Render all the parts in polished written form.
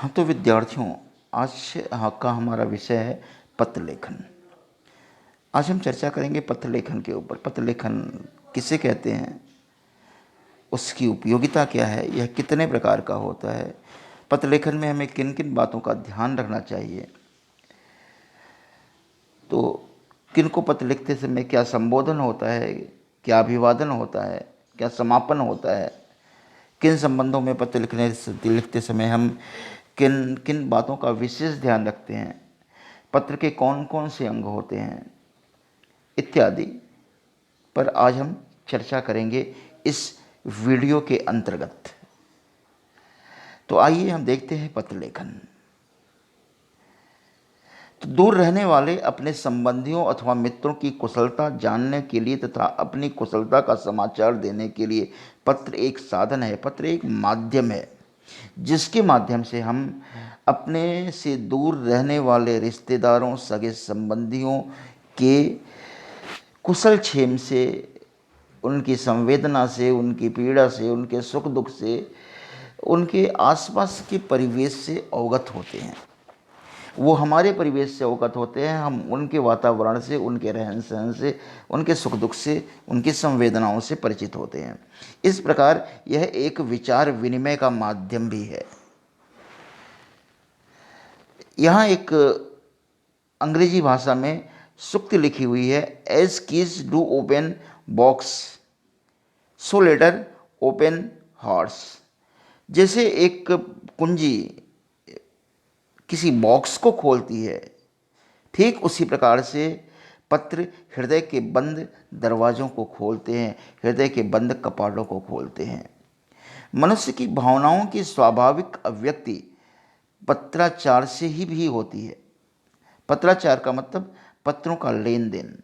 हाँ, तो विद्यार्थियों, आज का हमारा विषय है पत्र लेखन। आज हम चर्चा करेंगे पत्र लेखन के ऊपर। पत्र लेखन किसे कहते हैं, उसकी उपयोगिता क्या है, यह कितने प्रकार का होता है, पत्र लेखन में हमें किन किन बातों का ध्यान रखना चाहिए, तो किन को पत्र लिखते समय क्या संबोधन होता है, क्या अभिवादन होता है, क्या समापन होता है, किन संबंधों में पत्र लिखते समय हम किन किन बातों का विशेष ध्यान रखते हैं, पत्र के कौन कौन से अंग होते हैं इत्यादि पर आज हम चर्चा करेंगे इस वीडियो के अंतर्गत। तो आइए हम देखते हैं पत्र लेखन। तो दूर रहने वाले अपने संबंधियों अथवा मित्रों की कुशलता जानने के लिए तथा अपनी कुशलता का समाचार देने के लिए पत्र एक साधन है, पत्र एक माध्यम है, जिसके माध्यम से हम अपने से दूर रहने वाले रिश्तेदारों, सगे संबंधियों के कुशल क्षेम से, उनकी संवेदना से, उनकी पीड़ा से, उनके सुख दुख से, उनके आसपास के परिवेश से अवगत होते हैं। वो हमारे परिवेश से अवगत होते हैं, हम उनके वातावरण से, उनके रहन सहन से, उनके सुख दुख से, उनकी संवेदनाओं से परिचित होते हैं। इस प्रकार यह एक विचार विनिमय का माध्यम भी है। यहाँ एक अंग्रेजी भाषा में सूक्ति लिखी हुई है, as keys do open boxes so letters open hearts. जैसे एक कुंजी किसी बॉक्स को खोलती है, ठीक उसी प्रकार से पत्र हृदय के बंद दरवाज़ों को खोलते हैं, हृदय के बंद कपाटों को खोलते हैं। मनुष्य की भावनाओं की स्वाभाविक अभिव्यक्ति पत्राचार से ही भी होती है। पत्राचार का मतलब पत्रों का लेन देन,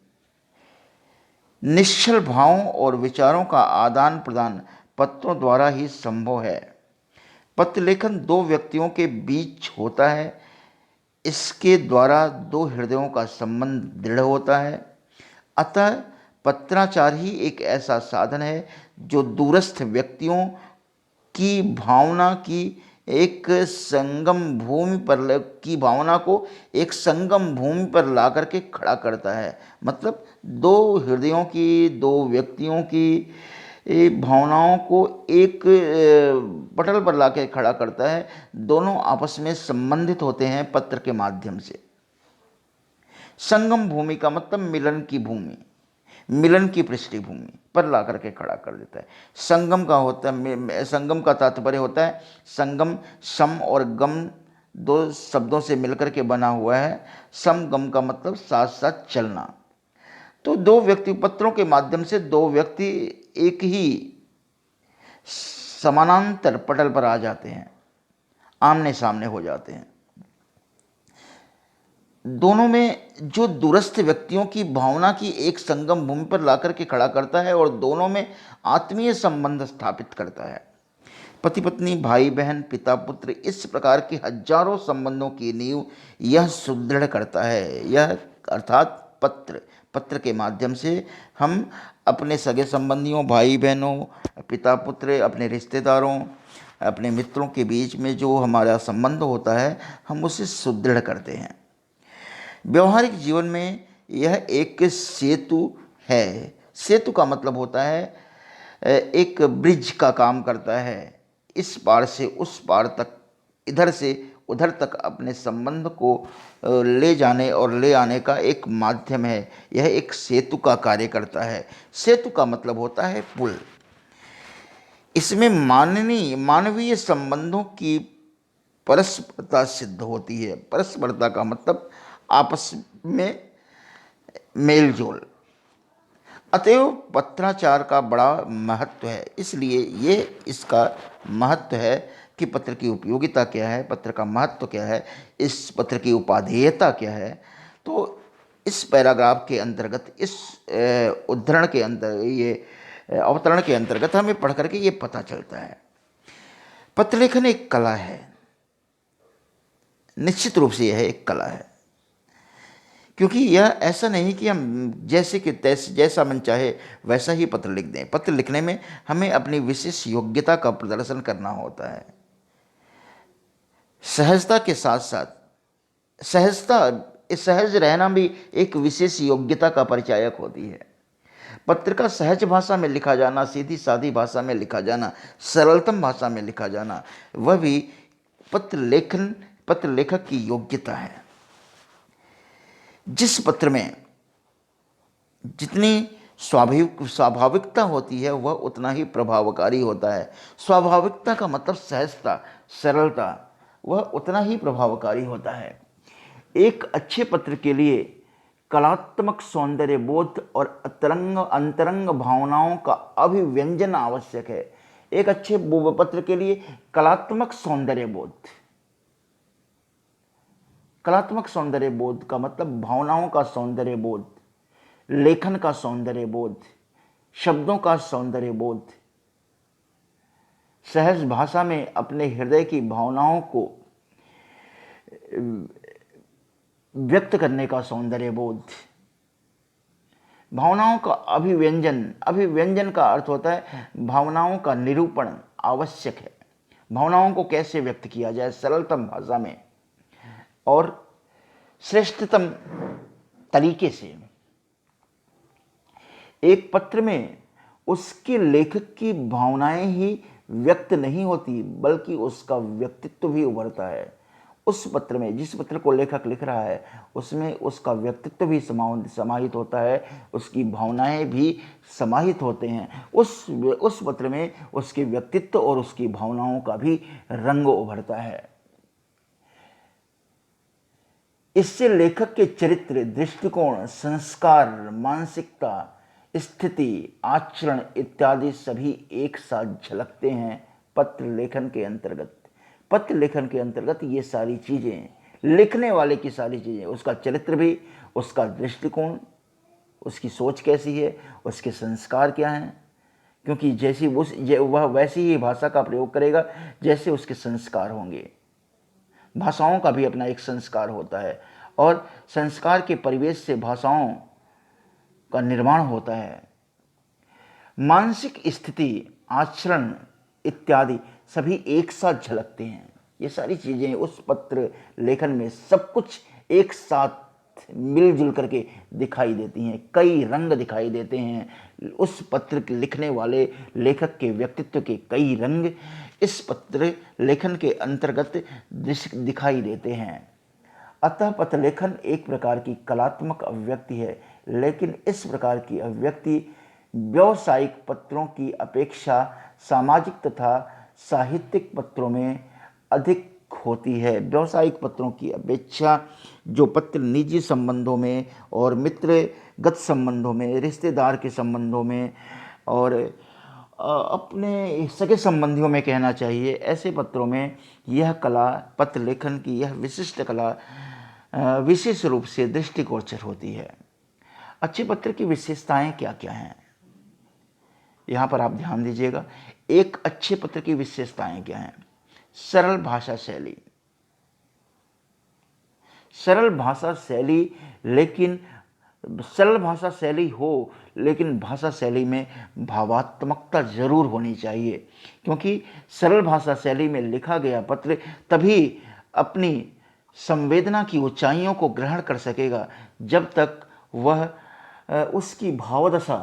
निश्चल भावों और विचारों का आदान प्रदान पत्रों द्वारा ही संभव है। पत्र लेखन दो व्यक्तियों के बीच होता है, इसके द्वारा दो हृदयों का संबंध दृढ़ होता है। अतः पत्राचार ही एक ऐसा साधन है जो दूरस्थ व्यक्तियों की भावना की एक संगम भूमि पर भावना को एक संगम भूमि पर ला करके खड़ा करता है। मतलब दो हृदयों की, दो व्यक्तियों की भावनाओं को एक पटल पर ला के खड़ा करता है। दोनों आपस में संबंधित होते हैं पत्र के माध्यम से। संगम भूमि का मतलब मिलन की भूमि, मिलन की पृष्ठभूमि पर ला करके खड़ा कर देता है। संगम का होता है, संगम का तात्पर्य होता है संगम, सम और गम दो शब्दों से मिलकर के बना हुआ है। सम गम का मतलब साथ साथ चलना। तो दो व्यक्ति, पत्रों के माध्यम से दो व्यक्ति एक ही समानांतर पटल पर आ जाते हैं, आमने सामने हो जाते हैं। दोनों में जो दूरस्थ व्यक्तियों की भावना की एक संगम भूमि पर लाकर के खड़ा करता है और दोनों में आत्मीय संबंध स्थापित करता है। पति पत्नी, भाई बहन, पिता पुत्र, इस प्रकार के हजारों संबंधों की नींव यह सुदृढ़ करता है। यह अर्थात पत्र, पत्र के माध्यम से हम अपने सगे संबंधियों, भाई बहनों, पिता पुत्र, अपने रिश्तेदारों, अपने मित्रों के बीच में जो हमारा संबंध होता है, हम उसे सुदृढ़ करते हैं। व्यवहारिक जीवन में यह एक सेतु है। सेतु का मतलब होता है एक ब्रिज का काम करता है। इस पार से उस पार तक, इधर से उधर तक अपने संबंध को ले जाने और ले आने का एक माध्यम है। यह एक सेतु का कार्य करता है। सेतु का मतलब होता है पुल। इसमें मानवीय संबंधों की परस्परता सिद्ध होती है। परस्परता का मतलब आपस में मेल जोल। अतएव पत्राचार का बड़ा महत्व है। इसलिए ये इसका महत्व है कि पत्र की उपयोगिता क्या है, पत्र का महत्व क्या है, इस पत्र की उपादेयता क्या है। तो इस पैराग्राफ के अंतर्गत, इस उद्धरण के अंतर्गत, ये अवतरण के अंतर्गत हमें पढ़ करके ये पता चलता है। पत्र लेखन एक कला है, निश्चित रूप से यह एक कला है, क्योंकि यह ऐसा नहीं कि हम जैसे कि तैसे, जैसा मन चाहे वैसा ही पत्र लिख दें। पत्र लिखने में हमें अपनी विशेष योग्यता का प्रदर्शन करना होता है। सहजता के साथ साथ सहजता सहज रहना भी एक विशेष योग्यता का परिचायक होती है। पत्र का सहज भाषा में लिखा जाना, सीधी सादी भाषा में लिखा जाना, सरलतम भाषा में लिखा जाना, वह भी पत्र लेखक की योग्यता है। जिस पत्र में जितनी स्वाभाविकता होती है वह उतना ही प्रभावकारी होता है। स्वाभाविकता का मतलब सहजता, सरलता, वह उतना ही प्रभावकारी होता है। एक अच्छे पत्र के लिए कलात्मक सौंदर्य बोध और अंतरंग भावनाओं का अभिव्यंजन आवश्यक है। एक अच्छे पत्र के लिए कलात्मक सौंदर्य बोध, कलात्मक सौंदर्य बोध का मतलब भावनाओं का सौंदर्य बोध, लेखन का सौंदर्य बोध, शब्दों का सौंदर्य बोध, सहज भाषा में अपने हृदय की भावनाओं को व्यक्त करने का सौंदर्य बोध, भावनाओं का अभिव्यंजन। अभिव्यंजन का अर्थ होता है भावनाओं का निरूपण आवश्यक है। भावनाओं को कैसे व्यक्त किया जाए सरलतम भाषा में और श्रेष्ठतम तरीके से। एक पत्र में उसके लेखक की भावनाएं ही व्यक्त नहीं होती बल्कि उसका व्यक्तित्व भी उभरता है। उस पत्र में, जिस पत्र को लेखक लिख रहा है, उसमें उसका व्यक्तित्व भी समाहित होता है, उसकी भावनाएं भी समाहित होते हैं। उस पत्र में उसके व्यक्तित्व और उसकी भावनाओं का भी रंग उभरता है। इससे लेखक के चरित्र, दृष्टिकोण, संस्कार, मानसिकता, स्थिति, आचरण इत्यादि सभी एक साथ झलकते हैं पत्र लेखन के अंतर्गत। पत्र लेखन के अंतर्गत ये सारी चीज़ें, लिखने वाले की सारी चीज़ें, उसका चरित्र भी, उसका दृष्टिकोण, उसकी सोच कैसी है, उसके संस्कार क्या हैं, क्योंकि जैसी वह वैसी ही भाषा का प्रयोग करेगा जैसे उसके संस्कार होंगे। भाषाओं का भी अपना एक संस्कार होता है और संस्कार के परिवेश से भाषाओं का निर्माण होता है। मानसिक स्थिति, आचरण इत्यादि सभी एक साथ झलकते हैं। ये सारी चीज़ें उस पत्र लेखन में सब कुछ एक साथ मिलजुल करके दिखाई देती हैं। कई रंग दिखाई देते हैं। उस पत्र के लिखने वाले लेखक के व्यक्तित्व के कई रंग इस पत्र लेखन के अंतर्गत दिखाई देते हैं। अतः पत्र लेखन एक प्रकार की कलात्मक अभिव्यक्ति है, लेकिन इस प्रकार की अभिव्यक्ति व्यावसायिक पत्रों की अपेक्षा सामाजिक तथा साहित्यिक पत्रों में अधिक होती है। व्यावसायिक पत्रों की अपेक्षा जो पत्र निजी संबंधों में और मित्रगत संबंधों में, रिश्तेदार के संबंधों में और अपने सगे संबंधियों में कहना चाहिए, ऐसे पत्रों में यह कला, पत्र लेखन की यह विशिष्ट कला विशेष रूप से दृष्टिगोचर होती है। अच्छे पत्र की विशेषताएं क्या क्या हैं, यहाँ पर आप ध्यान दीजिएगा। एक अच्छे पत्र की विशेषताएं क्या हैं? सरल भाषा शैली, सरल भाषा शैली, लेकिन सरल भाषा शैली हो लेकिन भाषा शैली में भावात्मकता जरूर होनी चाहिए, क्योंकि सरल भाषा शैली में लिखा गया पत्र तभी अपनी संवेदना की ऊंचाइयों को ग्रहण कर सकेगा जब तक वह उसकी भावदशा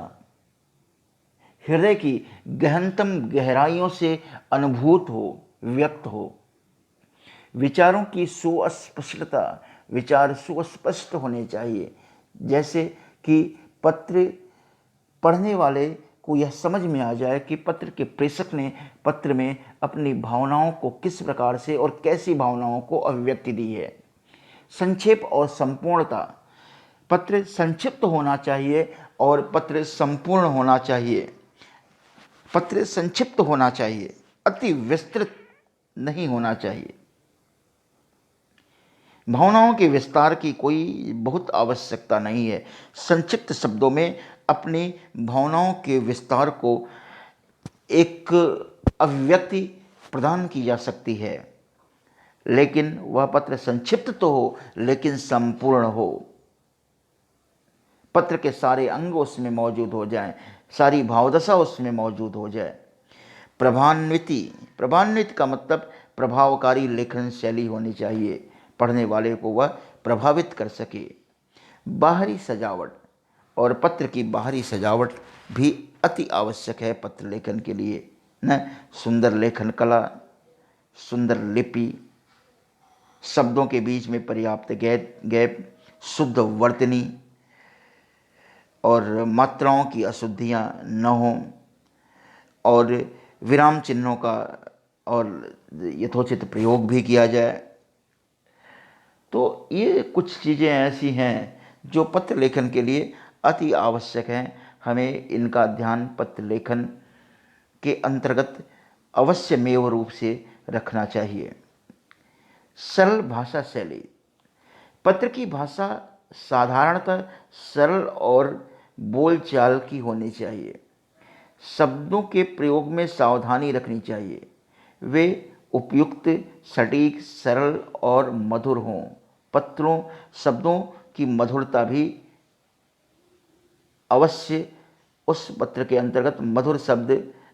हृदय की गहनतम गहराइयों से अनुभूत हो, व्यक्त हो। विचारों की सुस्पष्टता, विचार सुस्पष्ट होने चाहिए, जैसे कि पत्र पढ़ने वाले को यह समझ में आ जाए कि पत्र के प्रेषक ने पत्र में अपनी भावनाओं को किस प्रकार से और कैसी भावनाओं को अभिव्यक्ति दी है। संक्षेप और संपूर्णता, पत्र संक्षिप्त होना चाहिए और पत्र संपूर्ण होना चाहिए। पत्र संक्षिप्त होना चाहिए, अति विस्तृत नहीं होना चाहिए। भावनाओं के विस्तार की कोई बहुत आवश्यकता नहीं है। संक्षिप्त शब्दों में अपनी भावनाओं के विस्तार को एक अभिव्यक्ति प्रदान की जा सकती है, लेकिन वह पत्र संक्षिप्त तो हो लेकिन संपूर्ण हो। पत्र के सारे अंग उसमें मौजूद हो जाएं, सारी भावदशा उसमें मौजूद हो जाए। प्रभान्विति, प्रभान्वित का मतलब प्रभावकारी लेखन शैली होनी चाहिए, पढ़ने वाले को वह प्रभावित कर सके। बाहरी सजावट, और पत्र की बाहरी सजावट भी अति आवश्यक है पत्र लेखन के लिए न। सुंदर लेखन कला, सुंदर लिपि, शब्दों के बीच में पर्याप्त गैप, शुद्ध वर्तनी और मात्राओं की अशुद्धियाँ न हों, और विराम चिन्हों का और यथोचित प्रयोग भी किया जाए। तो ये कुछ चीज़ें ऐसी हैं जो पत्र लेखन के लिए अति आवश्यक हैं। हमें इनका ध्यान पत्र लेखन के अंतर्गत अवश्यमेव रूप से रखना चाहिए। सरल भाषा शैली, पत्र की भाषा साधारणतः सरल और बोलचाल की होनी चाहिए। शब्दों के प्रयोग में सावधानी रखनी चाहिए, वे उपयुक्त, सटीक, सरल और मधुर हों। पत्रों शब्दों की मधुरता भी अवश्य उस पत्र के अंतर्गत मधुर शब्द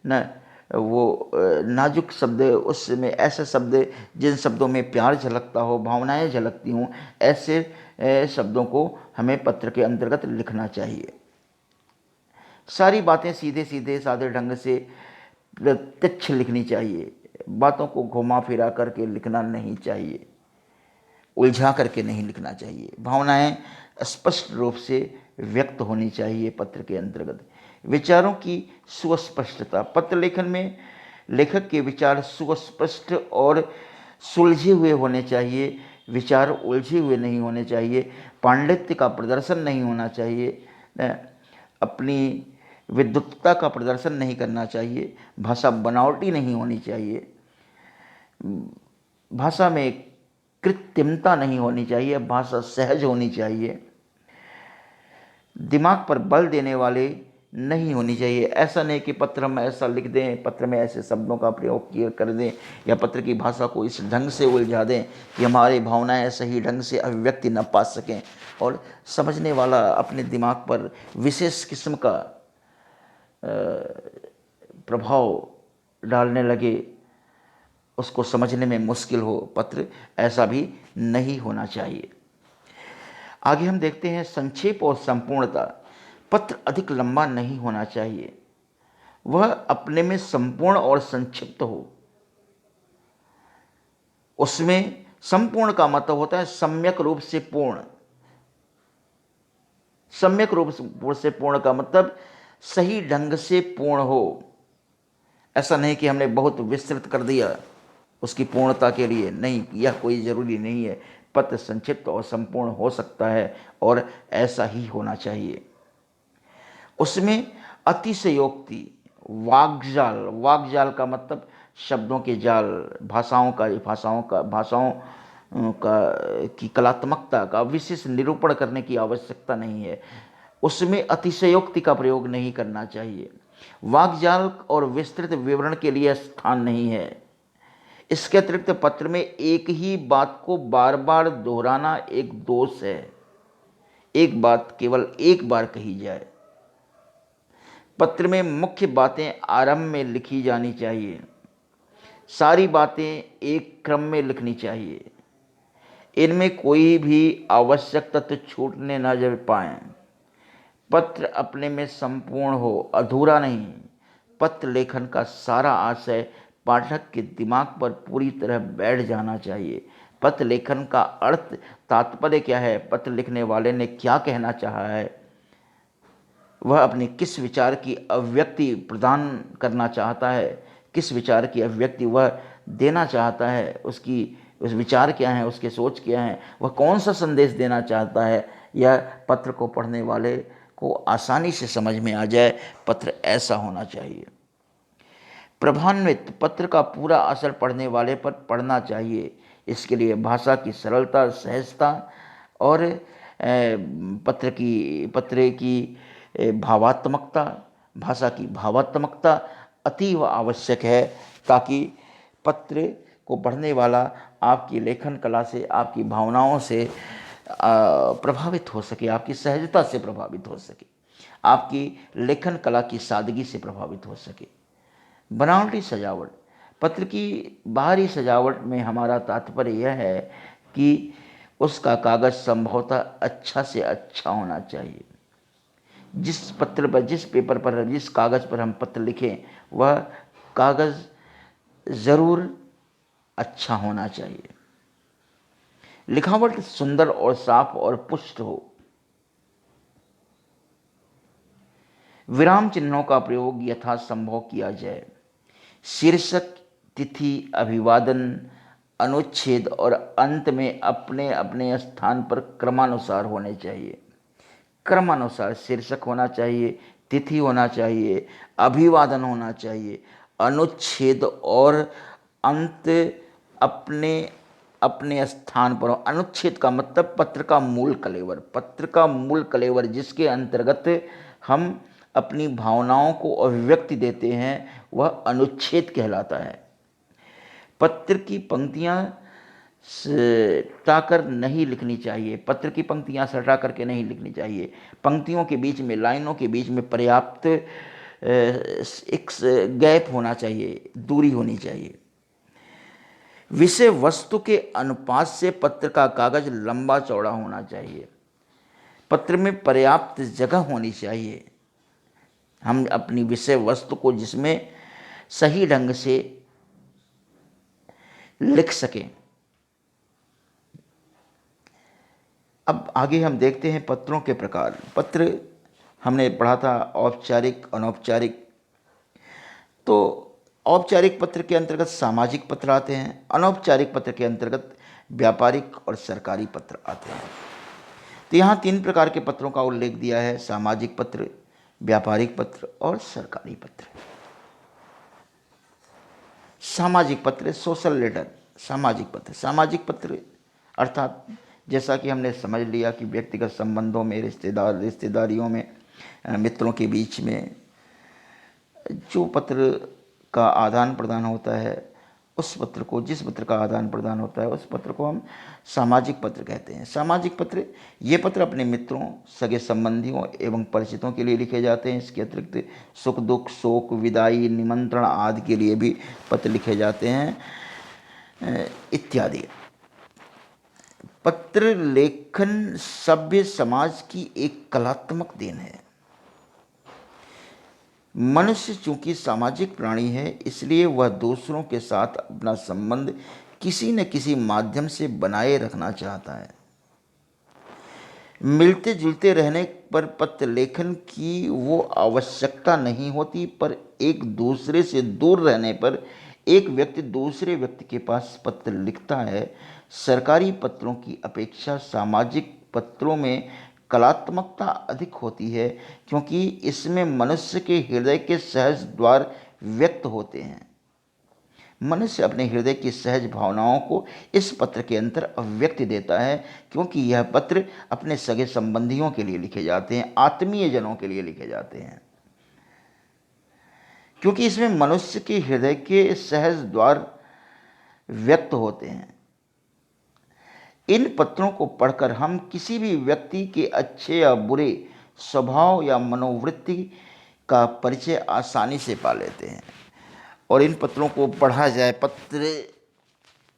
न, वो नाजुक शब्द, उसमें ऐसे शब्द जिन शब्दों में प्यार झलकता हो, भावनाएं झलकती हों, ऐसे शब्दों को हमें पत्र के अंतर्गत लिखना चाहिए। सारी बातें सीधे सीधे सादे ढंग से प्रत्यक्ष लिखनी चाहिए। बातों को घुमा फिरा करके लिखना नहीं चाहिए, उलझा करके नहीं लिखना चाहिए। भावनाएं स्पष्ट रूप से व्यक्त होनी चाहिए पत्र के अंतर्गत। विचारों की सुस्पष्टता, पत्र लेखन में लेखक के विचार सुस्पष्ट और सुलझे हुए होने चाहिए। विचार उलझे हुए नहीं होने चाहिए। पांडित्य का प्रदर्शन नहीं होना चाहिए, अपनी विद्वत्ता का प्रदर्शन नहीं करना चाहिए। भाषा बनावटी नहीं होनी चाहिए, भाषा में कृत्रिमता नहीं होनी चाहिए, भाषा सहज होनी चाहिए। दिमाग पर बल देने वाले नहीं होनी चाहिए। ऐसा नहीं कि पत्र में ऐसा लिख दें, पत्र में ऐसे शब्दों का प्रयोग किए कर दें, या पत्र की भाषा को इस ढंग से उलझा दें कि हमारी भावनाएं सही ढंग से अभिव्यक्ति न पा सकें, और समझने वाला अपने दिमाग पर विशेष किस्म का प्रभाव डालने लगे, उसको समझने में मुश्किल हो पत्र, ऐसा भी नहीं होना चाहिए। आगे हम देखते हैं संक्षेप और संपूर्णता। पत्र अधिक लंबा नहीं होना चाहिए, वह अपने में संपूर्ण और संक्षिप्त हो। उसमें संपूर्ण का मतलब होता है सम्यक रूप से पूर्ण। सम्यक रूप से पूर्ण का मतलब सही ढंग से पूर्ण हो। ऐसा नहीं कि हमने बहुत विस्तृत कर दिया उसकी पूर्णता के लिए, नहीं, यह कोई ज़रूरी नहीं है। पत्र संक्षिप्त और संपूर्ण हो सकता है, और ऐसा ही होना चाहिए। उसमें अतिशयोक्ति, वाग्जाल, वाग्जाल का मतलब शब्दों के जाल, भाषाओं का की कलात्मकता का विशेष निरूपण करने की आवश्यकता नहीं है। उसमें अतिशयोक्ति का प्रयोग नहीं करना चाहिए। वाग्जाल और विस्तृत विवरण के लिए स्थान नहीं है। इसके अतिरिक्त पत्र में एक ही बात को बार बार दोहराना एक दोष है। एक बात केवल एक बार कही जाए। पत्र में मुख्य बातें आरंभ में लिखी जानी चाहिए। सारी बातें एक क्रम में लिखनी चाहिए। इनमें कोई भी आवश्यक तत्व छूटने न जा पाए। पत्र अपने में संपूर्ण हो, अधूरा नहीं। पत्र लेखन का सारा आशय पाठक के दिमाग पर पूरी तरह बैठ जाना चाहिए। पत्र लेखन का अर्थ, तात्पर्य क्या है, पत्र लिखने वाले ने क्या कहना चाहा है, वह अपने किस विचार की अभिव्यक्ति प्रदान करना चाहता है, किस विचार की अभिव्यक्ति वह देना चाहता है, उसकी उस विचार क्या है, उसके सोच क्या है, वह कौन सा संदेश देना चाहता है, यह पत्र को पढ़ने वाले को आसानी से समझ में आ जाए। पत्र ऐसा होना चाहिए। प्रभान्वित, पत्र का पूरा असर पढ़ने वाले पर पड़ना चाहिए। इसके लिए भाषा की सरलता, सहजता और पत्र की भावात्मकता, भाषा की भावात्मकता अतीव आवश्यक है, ताकि पत्र को पढ़ने वाला आपकी लेखन कला से, आपकी भावनाओं से प्रभावित हो सके, आपकी सहजता से प्रभावित हो सके, आपकी लेखन कला की सादगी से प्रभावित हो सके। बनावटी सजावट। पत्र की बाहरी सजावट में हमारा तात्पर्य यह है कि उसका कागज़ संभवतः अच्छा से अच्छा होना चाहिए। जिस पत्र पर, जिस पेपर पर, जिस कागज़ पर हम पत्र लिखें, वह कागज़ ज़रूर अच्छा होना चाहिए। लिखावट सुंदर और साफ और पुष्ट हो। विराम चिन्हों का प्रयोग यथासंभव किया जाए। शीर्षक, तिथि, अभिवादन, अनुच्छेद और अंत में अपने अपने स्थान पर क्रमानुसार होने चाहिए। क्रमानुसार शीर्षक होना चाहिए, तिथि होना चाहिए, अभिवादन होना चाहिए, अनुच्छेद और अंत अपने अपने स्थान पर हो। अनुच्छेद का मतलब पत्र का मूल कलेवर, पत्र का मूल कलेवर जिसके अंतर्गत हम अपनी भावनाओं को अभिव्यक्ति देते हैं, वह अनुच्छेद कहलाता है। पत्र की पंक्तियाँ सटाकर नहीं लिखनी चाहिए। पत्र की पंक्तियाँ सटा करके नहीं लिखनी चाहिए। पंक्तियों के बीच में, लाइनों के बीच में पर्याप्त एक गैप होना चाहिए, दूरी होनी चाहिए। विषय वस्तु के अनुपात से पत्र का कागज लंबा चौड़ा होना चाहिए। पत्र में पर्याप्त जगह होनी चाहिए, हम अपनी विषय वस्तु को जिसमें सही ढंग से लिख सकें। अब आगे हम देखते हैं पत्रों के प्रकार। पत्र हमने पढ़ा था औपचारिक, अनौपचारिक। तो औपचारिक पत्र के अंतर्गत सामाजिक पत्र आते हैं, अनौपचारिक पत्र के अंतर्गत व्यापारिक और सरकारी पत्र आते हैं। तो यहाँ 3 प्रकार के पत्रों का उल्लेख दिया है: सामाजिक पत्र, व्यापारिक पत्र और सरकारी पत्र। सामाजिक पत्र, सोशल लेटर। सामाजिक पत्र अर्थात जैसा कि हमने समझ लिया कि व्यक्तिगत संबंधों में, रिश्तेदारियों में, मित्रों के बीच में जो पत्र का आदान प्रदान होता है, उस पत्र को, जिस पत्र का आदान प्रदान होता है, उस पत्र को हम सामाजिक पत्र कहते हैं। सामाजिक पत्र, ये पत्र अपने मित्रों, सगे संबंधियों एवं परिचितों के लिए लिखे जाते हैं। इसके अतिरिक्त सुख दुख, शोक, विदाई, निमंत्रण आदि के लिए भी पत्र लिखे जाते हैं इत्यादि। पत्र लेखन सभ्य समाज की एक कलात्मक देन है। मनुष्य चूंकि सामाजिक प्राणी है, इसलिए वह दूसरों के साथ अपना संबंध किसी न किसी माध्यम से बनाए रखना चाहता है। मिलते जुलते रहने पर पत्र लेखन की वो आवश्यकता नहीं होती, पर एक दूसरे से दूर रहने पर एक व्यक्ति दूसरे व्यक्ति के पास पत्र लिखता है। सरकारी पत्रों की अपेक्षा सामाजिक पत्रों में कलात्मकता अधिक होती है, क्योंकि इसमें मनुष्य के हृदय के सहज द्वार व्यक्त होते हैं। मनुष्य अपने हृदय की सहज भावनाओं को इस पत्र के अंदर अभिव्यक्ति देता है, क्योंकि यह पत्र अपने सगे संबंधियों के लिए लिखे जाते हैं, आत्मीय जनों के लिए लिखे जाते हैं, क्योंकि इसमें मनुष्य के हृदय के सहज द्वार व्यक्त होते हैं। इन पत्रों को पढ़कर हम किसी भी व्यक्ति के अच्छे या बुरे स्वभाव या मनोवृत्ति का परिचय आसानी से पा लेते हैं। और इन पत्रों को पढ़ा जाए, पत्र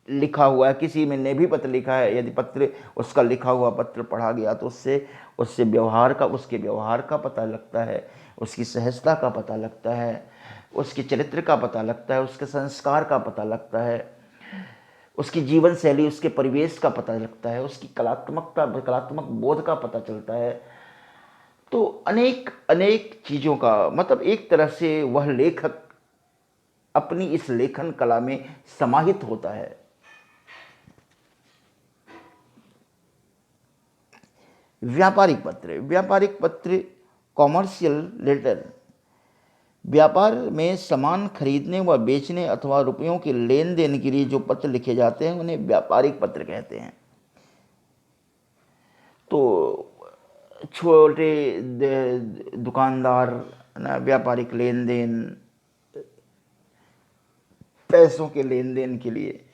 लिखा हुआ है, किसी में ने भी पत्र लिखा है, यदि पत्र, उसका लिखा हुआ पत्र पढ़ा गया तो उससे व्यवहार का, उसके व्यवहार का पता लगता है, उसकी सहजता का पता लगता है, उसके चरित्र का पता लगता है, उसके संस्कार का पता लगता है, उसकी जीवन शैली, उसके परिवेश का पता लगता है, उसकी कलात्मक बोध का पता चलता है। तो अनेक अनेक चीज़ों का मतलब एक तरह से वह लेखक अपनी इस लेखन कला में समाहित होता है। व्यापारिक पत्र कॉमर्शियल लेटर। व्यापार में सामान खरीदने व बेचने अथवा रुपयों के लेन देन के लिए जो पत्र लिखे जाते हैं, उन्हें व्यापारिक पत्र कहते हैं। तो छोटे दुकानदार ना, व्यापारिक लेन देन, पैसों के लेन देन के लिए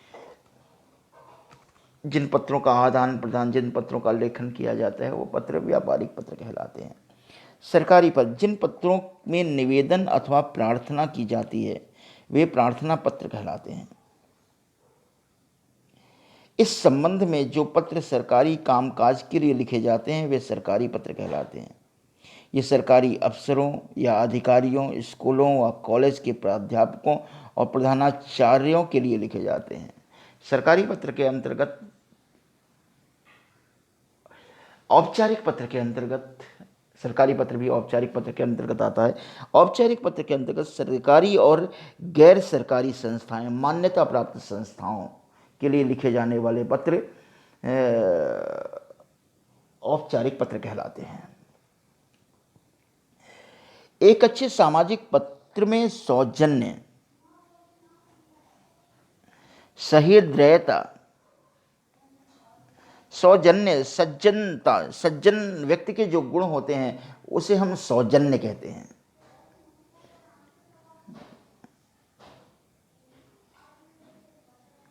जिन पत्रों का आदान प्रदान, जिन पत्रों का लेखन किया जाता है, वो पत्र व्यापारिक पत्र कहलाते हैं। सरकारी पत्र, जिन पत्रों में निवेदन अथवा प्रार्थना की जाती है, वे प्रार्थना पत्र कहलाते हैं। इस संबंध में जो पत्र सरकारी कामकाज के लिए लिखे जाते हैं वे सरकारी पत्र कहलाते हैं। ये सरकारी अफसरों या अधिकारियों, स्कूलों व कॉलेज के प्राध्यापकों और प्रधानाचार्यों के लिए लिखे जाते हैं। सरकारी पत्र के अंतर्गत औपचारिक पत्र के अंतर्गत, सरकारी पत्र भी औपचारिक पत्र के अंतर्गत आता है। औपचारिक पत्र के अंतर्गत सरकारी और गैर सरकारी संस्थाएं, मान्यता प्राप्त संस्थाओं के लिए लिखे जाने वाले पत्र औपचारिक पत्र कहलाते हैं। एक अच्छे सामाजिक पत्र में सौजन्य, सहृदयता, सौजन्य, सज्जनता, सज्जन व्यक्ति के जो गुण होते हैं उसे हम सौजन्य कहते हैं।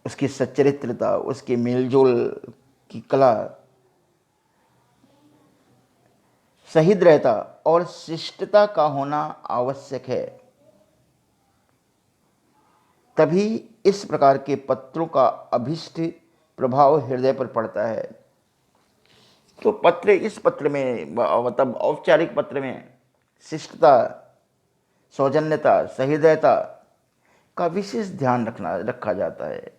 उसकी सच्चरित्रता, उसके मेलजोल की कला, सहृदयता और शिष्टता का होना आवश्यक है। तभी इस प्रकार के पत्रों का अभिष्ट प्रभाव हृदय पर पड़ता है। तो पत्र, इस पत्र में मतलब औपचारिक पत्र में शिष्टता, सौजन्यता, सहृदयता का विशेष ध्यान रखा जाता है।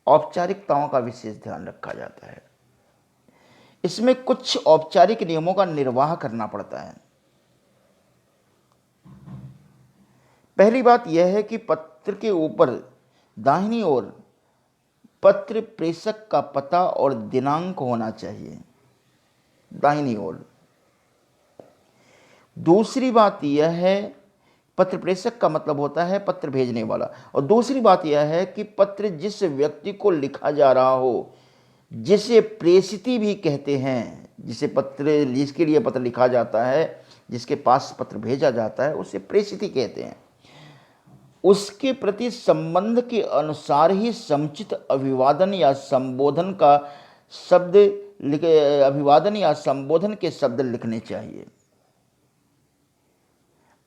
औपचारिकताओं का विशेष ध्यान रखा जाता है। इसमें कुछ औपचारिक नियमों का निर्वाह करना पड़ता है। पहली बात यह है कि पत्र के ऊपर दाहिनी ओर पत्र प्रेषक का पता और दिनांक होना चाहिए, दाहिनी ओर। दूसरी बात यह है, पत्र प्रेषक का मतलब होता है पत्र भेजने वाला, और दूसरी बात यह है कि पत्र जिस व्यक्ति को लिखा जा रहा हो, जिसे प्रेषिती भी कहते हैं, जिसके लिए पत्र लिखा जाता है, जिसके पास पत्र भेजा जाता है, उसे प्रेषिती कहते हैं। उसके प्रति संबंध के अनुसार ही समुचित अभिवादन या संबोधन के शब्द लिखने चाहिए।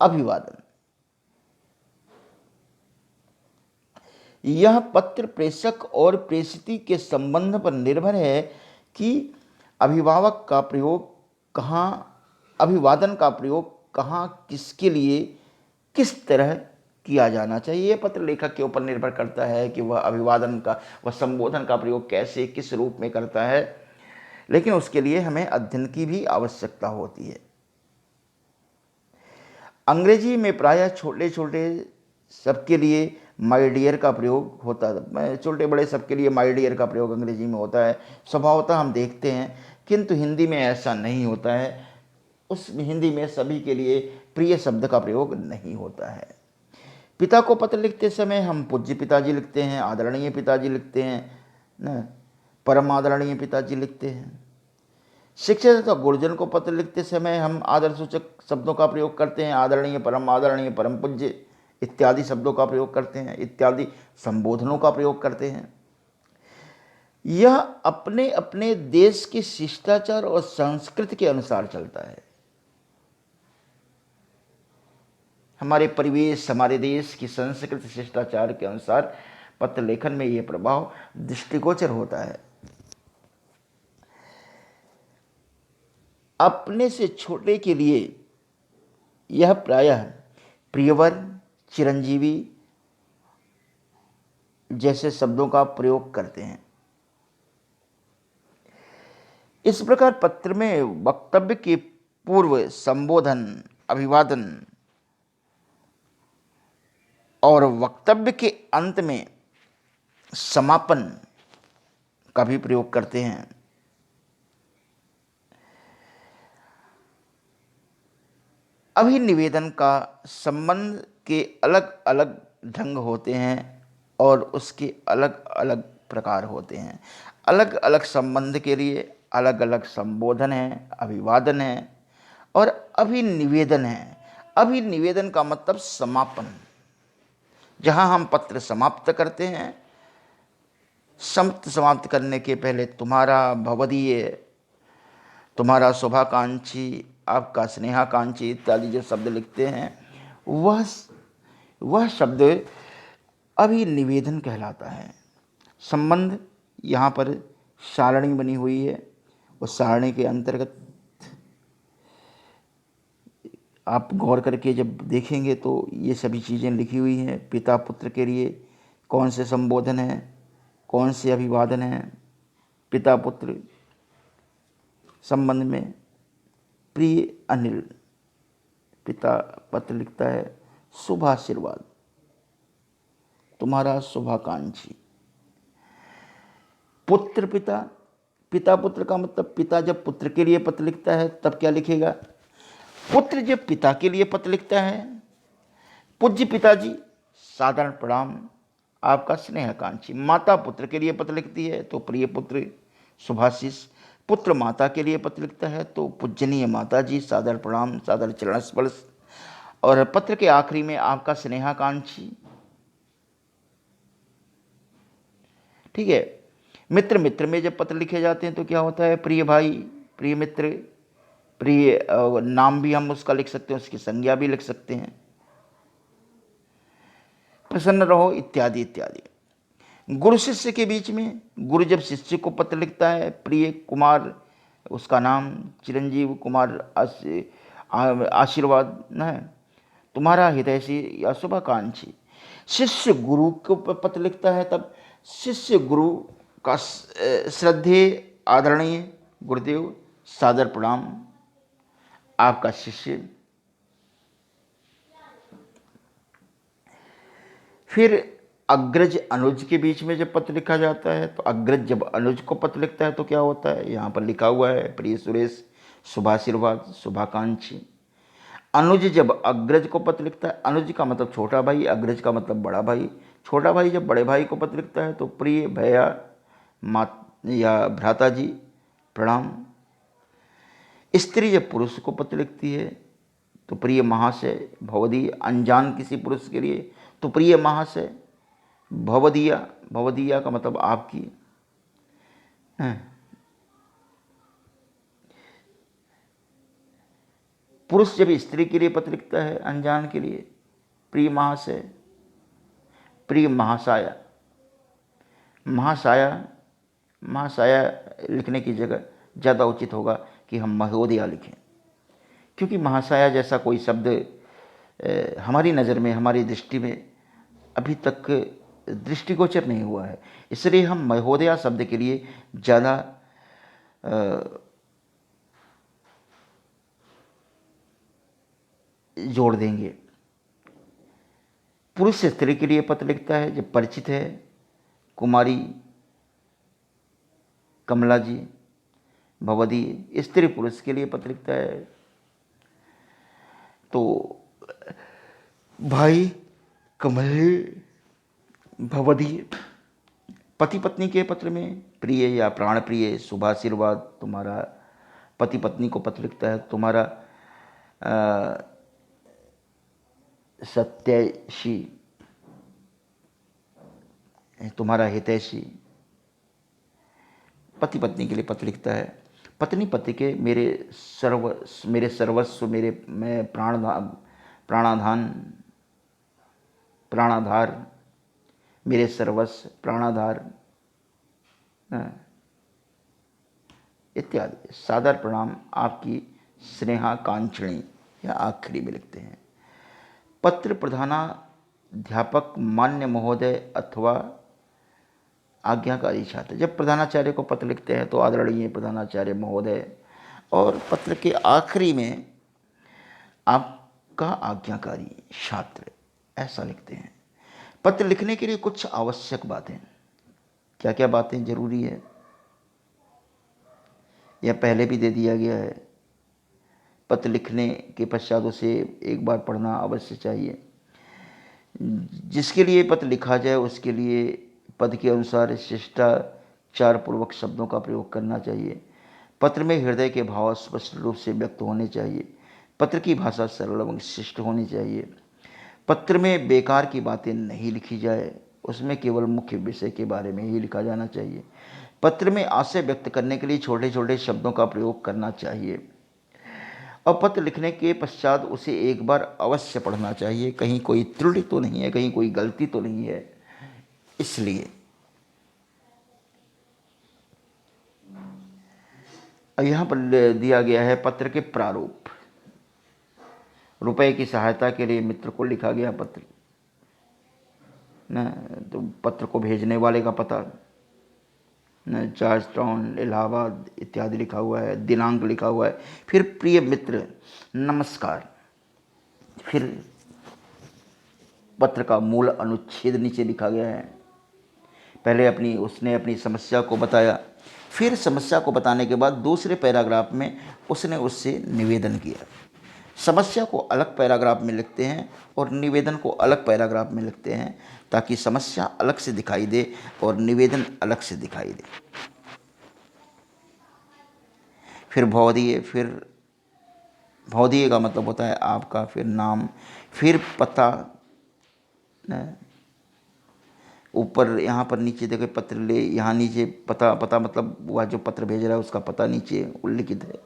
अभिवादन, यह पत्र प्रेषक और प्रेषिती के संबंध पर निर्भर है कि अभिवादन का प्रयोग कहाँ, किसके लिए, किस तरह किया जाना चाहिए। यह पत्र लेखक के ऊपर निर्भर करता है कि वह संबोधन का प्रयोग कैसे, किस रूप में करता है, लेकिन उसके लिए हमें अध्ययन की भी आवश्यकता होती है। अंग्रेजी में प्रायः छोटे छोटे सबके लिए माय डियर का प्रयोग होता है। छोटे बड़े सबके लिए माय डियर का प्रयोग अंग्रेजी में होता है, स्वभावतः हम देखते हैं, किंतु हिंदी में ऐसा नहीं होता है। उस हिंदी में सभी के लिए प्रिय शब्द का प्रयोग नहीं होता है। पिता को पत्र लिखते समय हम पूज्य पिताजी लिखते हैं, आदरणीय पिताजी लिखते हैं न, परम आदरणीय पिताजी लिखते हैं। शिक्षक तथा गुरुजन को पत्र लिखते समय हम आदर सूचक शब्दों का प्रयोग करते हैं, आदरणीय, परम पूज्य इत्यादि शब्दों का प्रयोग करते हैं, इत्यादि संबोधनों का प्रयोग करते हैं। यह अपने अपने देश के शिष्टाचार और संस्कृति के अनुसार चलता है। हमारे परिवेश, हमारे देश की संस्कृति, शिष्टाचार के अनुसार पत्र लेखन में यह प्रभाव दृष्टिगोचर होता है। अपने से छोटे के लिए यह प्रायः प्रियवर, चिरंजीवी जैसे शब्दों का प्रयोग करते हैं। इस प्रकार पत्र में वक्तव्य के पूर्व संबोधन, अभिवादन और वक्तव्य के अंत में समापन का भी प्रयोग करते हैं। अभिनिवेदन का संबंध के अलग अलग ढंग होते हैं और उसके अलग अलग प्रकार होते हैं। अलग अलग संबंध के लिए अलग अलग संबोधन है, अभिवादन है और अभिनिवेदन है। अभिनिवेदन का मतलब समापन, जहाँ हम पत्र समाप्त करते हैं। समाप्त करने के पहले तुम्हारा, भवदीय, तुम्हारा शुभाकांक्षी, आपका स्नेहाकांक्षी इत्यादि जो शब्द लिखते हैं, वह वह शब्द अभिनिवेदन कहलाता है। संबंध यहाँ पर सारणी बनी हुई है, उस सारणी के अंतर्गत आप गौर करके जब देखेंगे तो ये सभी चीज़ें लिखी हुई हैं। पिता पुत्र के लिए कौन से संबोधन हैं, कौन से अभिवादन हैं। पिता पुत्र संबंध में प्रिय अनिल, पिता पत्र लिखता है शुभ आशीर्वाद, तुम्हारा शुभाकांक्षी। पुत्र पिता, पिता पुत्र का मतलब पिता जब पुत्र के लिए पत्र लिखता है तब क्या लिखेगा? पुत्र जब पिता के लिए पत्र लिखता है, पूज्य पिताजी साधारण प्रणाम, आपका स्नेहाकांक्षी। माता पुत्र के लिए पत्र लिखती है तो प्रिय पुत्र शुभाशीष। पुत्र माता के लिए पत्र लिखता है तो पूजनीय माता जी सादर प्रणाम, सादर चरण स्पर्श। और पत्र के आखिरी में आपका स्नेहाकांक्षी। ठीक है। मित्र मित्र में जब पत्र लिखे जाते हैं तो क्या होता है? प्रिय भाई, प्रिय मित्र, प्रिय नाम भी हम उसका लिख सकते हैं, उसकी संज्ञा भी लिख सकते हैं, प्रसन्न रहो इत्यादि इत्यादि। गुरु शिष्य के बीच में गुरु जब शिष्य को पत्र लिखता है, प्रिय कुमार, उसका नाम चिरंजीव कुमार आशीर्वाद है, तुम्हारा हितैषी या शुभाकांक्षी। शिष्य गुरु को पत्र लिखता है तब शिष्य गुरु का श्रद्धेय आदरणीय गुरुदेव सादर प्रणाम, आपका शिष्य। फिर अग्रज अनुज के बीच में जब पत्र लिखा जाता है तो अग्रज जब अनुज को पत्र लिखता है तो क्या होता है? यहाँ पर लिखा हुआ है प्रिय सुरेश शुभाशीर्वाद शुभाकांक्षी। अनुज जब अग्रज को पत्र लिखता है, अनुज का मतलब छोटा भाई, अग्रज का मतलब बड़ा भाई। छोटा भाई जब बड़े भाई को पत्र लिखता है तो प्रिय भैया मात या भ्राता जी प्रणाम। स्त्री जब पुरुष को पत्र लिखती है तो प्रिय महाशय भवदीय। अनजान किसी पुरुष के लिए तो प्रिय महाशय भवदीया, भवदीया का मतलब आपकी है। पुरुष जब स्त्री के लिए पत्र लिखता है अनजान के लिए, प्रिय महाशय, प्रिय महासाया। महासाया, महासाया लिखने की जगह ज़्यादा उचित होगा कि हम महोदया लिखें, क्योंकि महासाया जैसा कोई शब्द हमारी नज़र में, हमारी दृष्टि में अभी तक दृष्टिगोचर नहीं हुआ है। इसलिए हम महोदया शब्द के लिए ज़्यादा जोड़ देंगे। पुरुष स्त्री के लिए पत्र लिखता है जब परिचित है, कुमारी कमला जी भवदी। स्त्री पुरुष के लिए पत्र लिखता है तो भाई कमल भवदी। पति पत्नी के पत्र में प्रिय या प्राण प्रिय शुभाशीर्वाद, तुम्हारा पति पत्नी को पत्र लिखता है तुम्हारा सत्यशी, तुम्हारा हितैषी। पति पत्नी के लिए पत्र लिखता है। पत्नी पति के मेरे सर्वस्व, मैं प्राणाधार, मेरे सर्वस्व प्राणाधार इत्यादि। सादर प्रणाम, आपकी स्नेहाकांक्षिणी या आखिरी में लिखते हैं। पत्र प्रधानाध्यापक मान्य महोदय अथवा आज्ञाकारी छात्र। जब प्रधानाचार्य को पत्र लिखते हैं तो आदरणीय प्रधानाचार्य महोदय, और पत्र के आखिरी में आपका आज्ञाकारी छात्र, ऐसा लिखते हैं। पत्र लिखने के लिए कुछ आवश्यक बातें, क्या क्या बातें जरूरी है, यह पहले भी दे दिया गया है। पत्र लिखने के पश्चात उसे एक बार पढ़ना अवश्य चाहिए। जिसके लिए पत्र लिखा जाए उसके लिए पद के अनुसार शिष्टाचार पूर्वक शब्दों का प्रयोग करना चाहिए। पत्र में हृदय के भाव स्पष्ट रूप से व्यक्त होने चाहिए। पत्र की भाषा सरल एवं शिष्ट होनी चाहिए। पत्र में बेकार की बातें नहीं लिखी जाए, उसमें केवल मुख्य विषय के बारे में ही लिखा जाना चाहिए। पत्र में आशय व्यक्त करने के लिए छोटे छोटे शब्दों का प्रयोग करना चाहिए और पत्र लिखने के पश्चात उसे एक बार अवश्य पढ़ना चाहिए, कहीं कोई त्रुटि तो नहीं है, कहीं कोई गलती तो नहीं है। इसलिए यहाँ पर दिया गया है पत्र के प्रारूप। रुपए की सहायता के लिए मित्र को लिखा गया पत्र न, तो पत्र को भेजने वाले का पता न, जॉर्ज टाउन, इलाहाबाद इत्यादि लिखा हुआ है, दिनांक लिखा हुआ है। फिर प्रिय मित्र नमस्कार, फिर पत्र का मूल अनुच्छेद नीचे लिखा गया है। पहले उसने अपनी समस्या को बताया, फिर समस्या को बताने के बाद दूसरे पैराग्राफ में उसने उससे निवेदन किया। समस्या को अलग पैराग्राफ में लिखते हैं और निवेदन को अलग पैराग्राफ में लिखते हैं, ताकि समस्या अलग से दिखाई दे और निवेदन अलग से दिखाई दे। फिर भौदीय का मतलब होता है आपका, फिर नाम, फिर पता। ऊपर यहाँ पर नीचे देखे पत्र ले, यहाँ नीचे पता मतलब वह जो पत्र भेज रहा है उसका पता नीचे उल्लिखित है।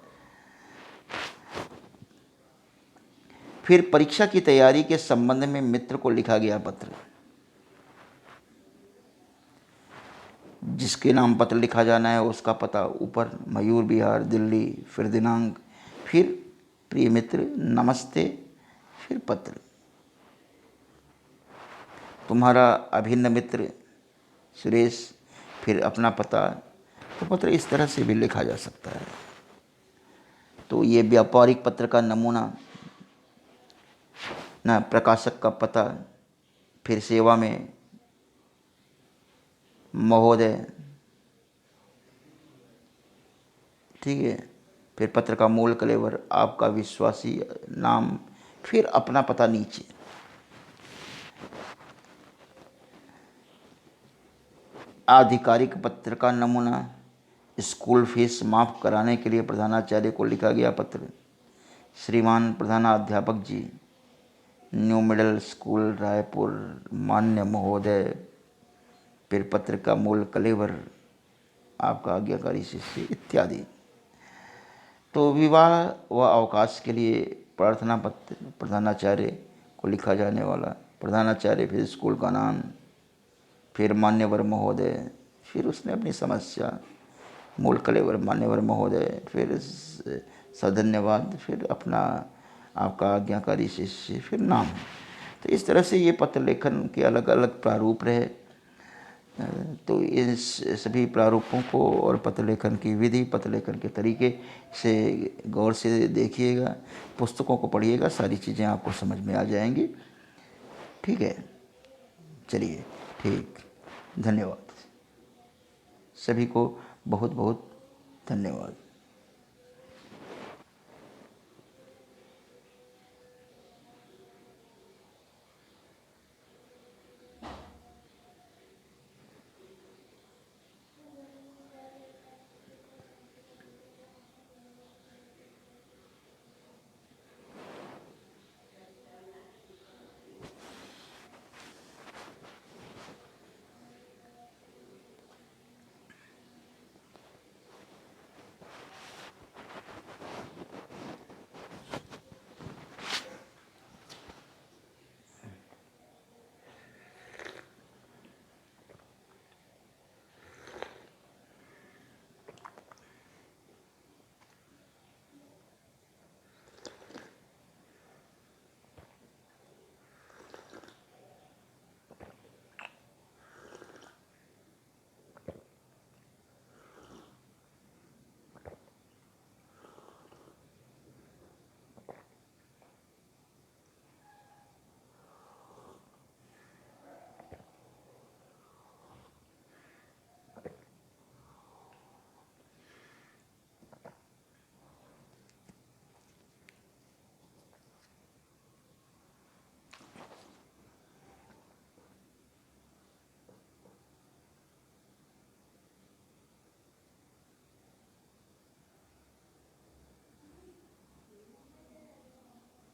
फिर परीक्षा की तैयारी के संबंध में मित्र को लिखा गया पत्र, जिसके नाम पत्र लिखा जाना है उसका पता ऊपर मयूर विहार दिल्ली, फिर दिनांक, फिर प्रिय मित्र नमस्ते, फिर पत्र। तुम्हारा अभिन्न मित्र सुरेश, फिर अपना पता। तो पत्र इस तरह से भी लिखा जा सकता है। तो ये व्यापारिक पत्र का नमूना ना, प्रकाशक का पता, फिर सेवा में महोदय, ठीक है, फिर पत्र का मूल कलेवर, आपका विश्वासी नाम, फिर अपना पता नीचे। आधिकारिक पत्र का नमूना, स्कूल फीस माफ़ कराने के लिए प्रधानाचार्य को लिखा गया पत्र। श्रीमान प्रधानाध्यापक जी, न्यू मिडिल स्कूल रायपुर, मान्य महोदय, फिर पत्र का मूल कलेवर, आपका आज्ञाकारी शिष्य इत्यादि। तो विवाह व अवकाश के लिए प्रार्थना पत्र, प्रधानाचार्य को लिखा जाने वाला, प्रधानाचार्य, फिर स्कूल का नाम, फिर मान्यवर महोदय, फिर उसने अपनी समस्या, मूल कलेवर मान्यवर महोदय, फिर सधन्यवाद, फिर अपना आपका आज्ञाकारी शिष्य, फिर नाम। तो इस तरह से ये पत्र लेखन के अलग अलग प्रारूप रहे। तो इस सभी प्रारूपों को और पत्र लेखन की विधि, पत्र लेखन के तरीके से गौर से देखिएगा, पुस्तकों को पढ़िएगा, सारी चीज़ें आपको समझ में आ जाएंगी। ठीक है, चलिए, ठीक, धन्यवाद। सभी को बहुत बहुत धन्यवाद।